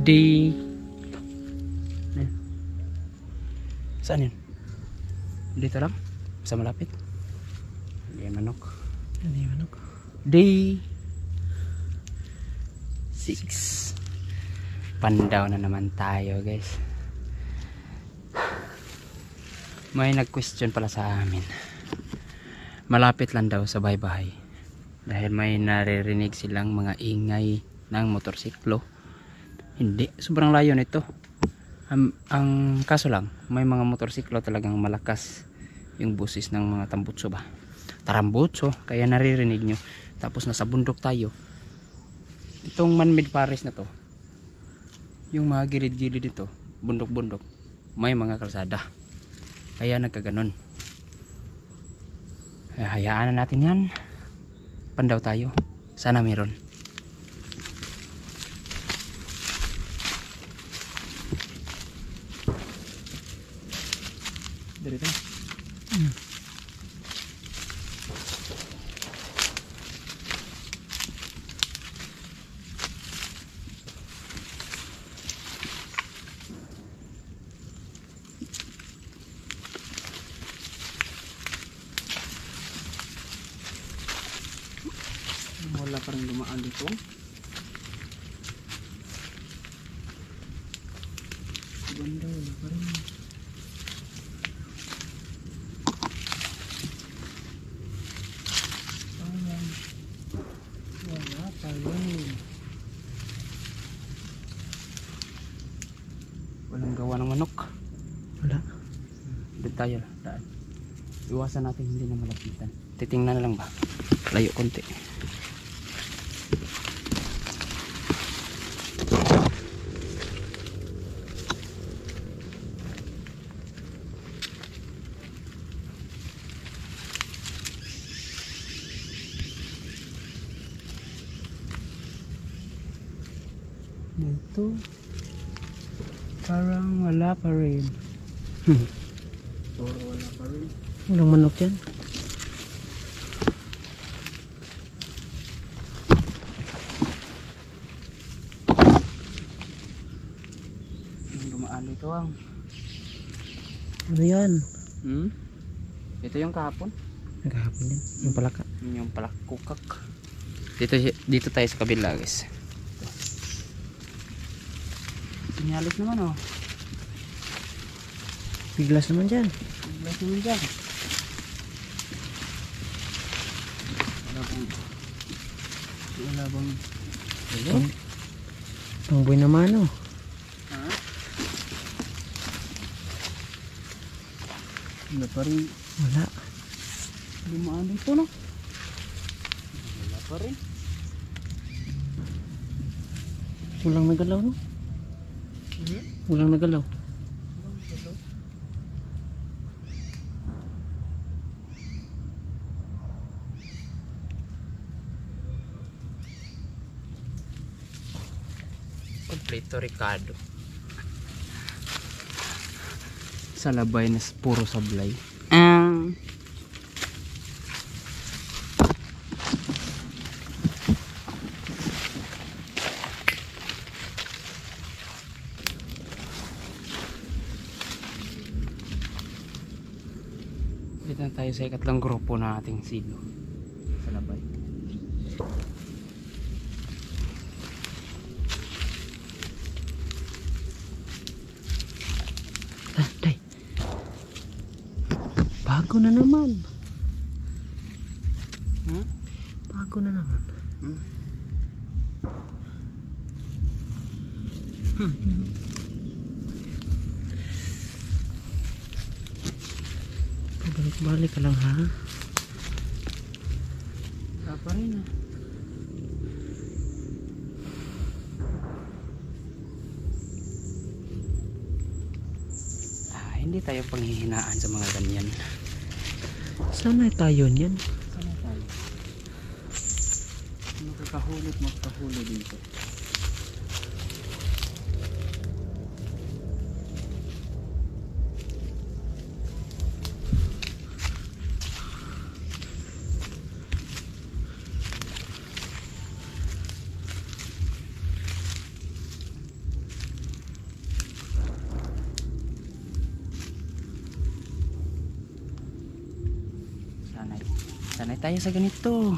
Day. Saan yun? Dito lang? Sa malapit? Hindi manok. Hindi manok. Day 6. Pandaw na naman tayo, guys. May nag-question pala sa amin. Malapit lang daw sa bahay-bahay. Dahil may naririnig silang mga ingay ng motorsiklo. Hindi, sobrang layo nito. Ang kaso lang, may mga motorsiklo talagang malakas yung busis ng mga tambutso ba. Tarambutso, kaya naririnig nyo. Tapos nasa bundok tayo. Itong man-made forest na to, yung mga gilid-gilid dito, bundok-bundok, may mga kalsada. Kaya nagkaganon. Hayaan na natin yan. Pandaw tayo. Sana meron. Dito. Wala pa rin dumaan dito. Ganda, wala pa rin. Wala pa rin. Walang gawa ng manok. Wala. Doon tayo. Daan. Iwasan natin hindi na malapitan. Titingnan na lang ba? Layo konti. Ito parang wala pa rin. Wala pa rin. Walang manok yan. Yung dumaan ito ang ano yan? Ito yung kahapon. Kahapon din. Yung palaka. Yung palakukak. Dito tayo sa kabila, guys. Sinyalis naman, oh. Biglas naman dyan. Biglas naman dyan. Wala bang ayun? Tungboy naman, oh. Ha? Wala pa rin. Wala. Lumaan dito, no? Wala pa rin. Walang nagalaw, no? Walang nagalaw. Completo Ricardo. Sa labay na puro sablay. Dito na tayo sa ikatlong grupo na ating silo sa labay. Day. Bago na naman. Bago na naman. Balik ka lang, ha? Wala pa rin, ha? Hindi tayo panghihinaan sa mga ganyan. Sana tayo niyan. Sana tayo. Makakahulot, magkahuli dito. Sanay tayo sa ganito.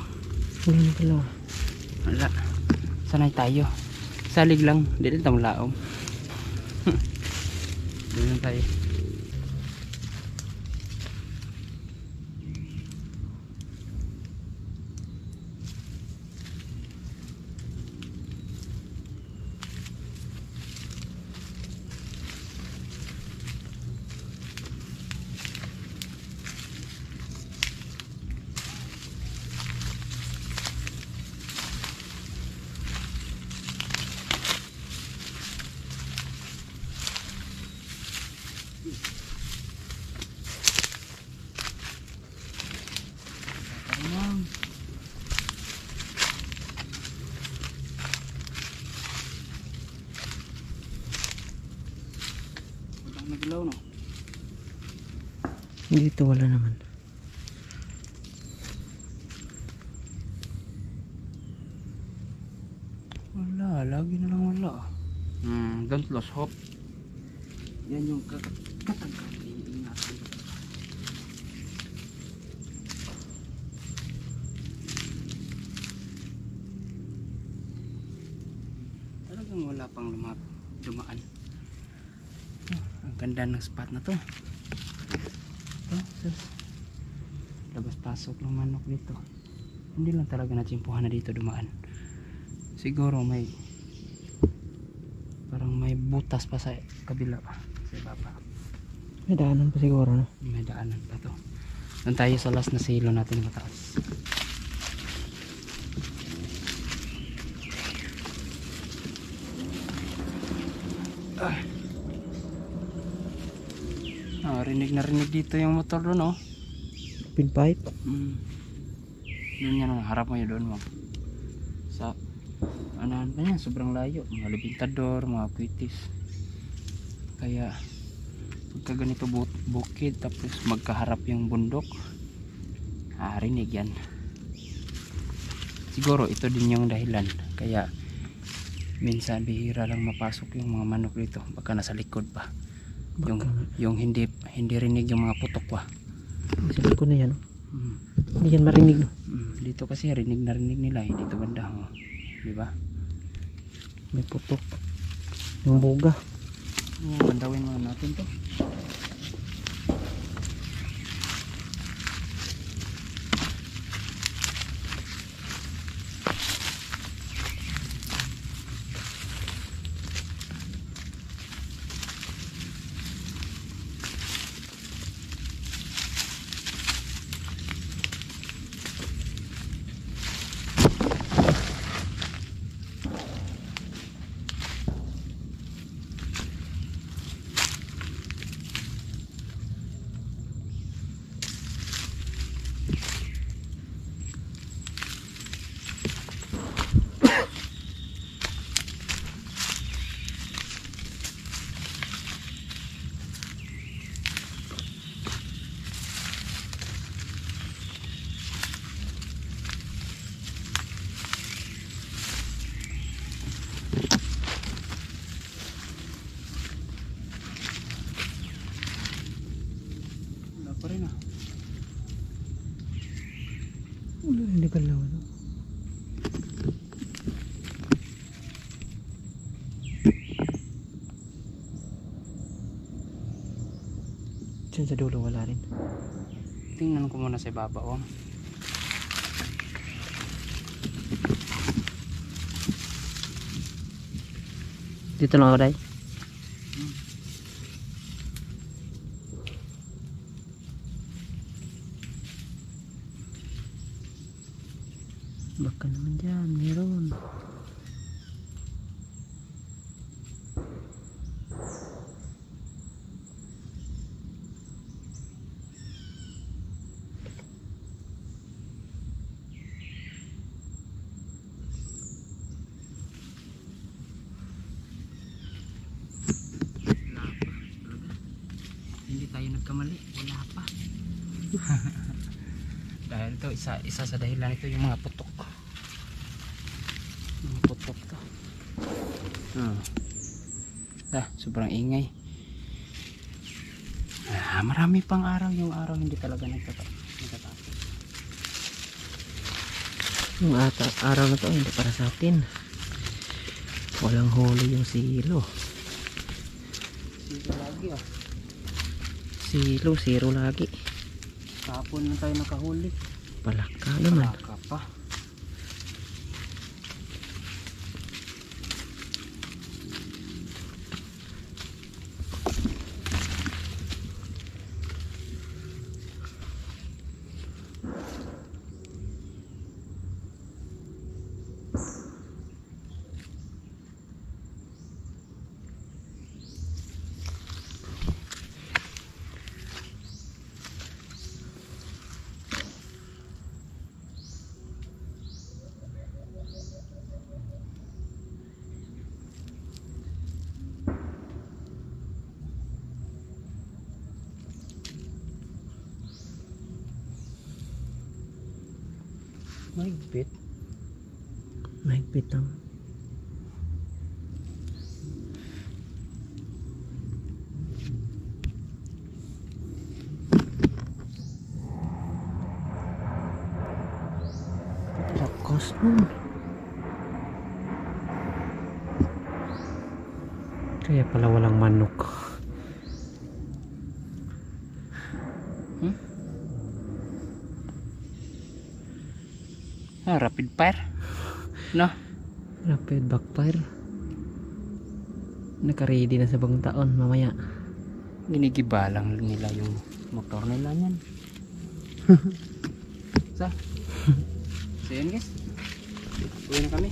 Wala na pala. Wala. Sanay tayo. Salig lang. Dito tayong laom. Dito lang tayo. Ayan. Walang naglaw, no? Dito wala naman. Wala, lagi na lang wala. Don't lose hope. Yan yung katagkat. Iingatan. Talagang wala pang dumaan. Ang ganda ng spot na to. Labas pasok ng manok dito. Hindi lang talaga natsimpuhan na dito dumaan. Siguro may parang may butas pa sa kabila pa. Sa baba. May daanan pa siguro, no? May daanan pa to. Doon tayo sa last na silo natin mataas. Rinig na rinig dito yung motor doon, oh. Open pipe. Yun yan, harap mo yun doon, mo. Sa anahan pa yan, sobrang layo. Mga libintador, mga puitis. Kaya pagka ganito bukid tapos magkaharap yung bundok, rinig yan. Siguro ito din yung dahilan kaya minsan bihira lang mapasok yung mga manok dito. Baka nasa likod pa. Yung hindi rinig yung mga putok pa. Sa likod na yan, no? Hindi yan marinig, no? Dito kasi rinig na rinig nila, dito banda, oh. Diba? May putok. Yung buga. Bandawin mo natin to. Pa rin, ah. Hindi ka lang, no? Diyan sa dulo wala rin. Tingnan ko muna sa ibabaw, oh. Dito lang ako, Day. Baka naman dyan, meron. Hindi tayo nagkamali, wala pa. Dahil to isa sa dahilan ito yung mga putok. Mga putok to. Sobrang ingay. Marami pang araw, yung araw hindi talaga nagtatapos. Yung araw na to hindi para sa atin. Walang huli yung silo. Silo lagi ah. Silo, zero lagi. Kahapon lang tayo nakahuli. Palaka naman. Palaka pa. Mahigpit. Mahigpit lang. Lakas nun. Kaya pala walang manok. Ah, rapid fire. No? Rapid backfire. Naka-ready na sa bagong taon mamaya. Ginigiba lang nila yung motor nila yan. So yun guys. Uwi na kami.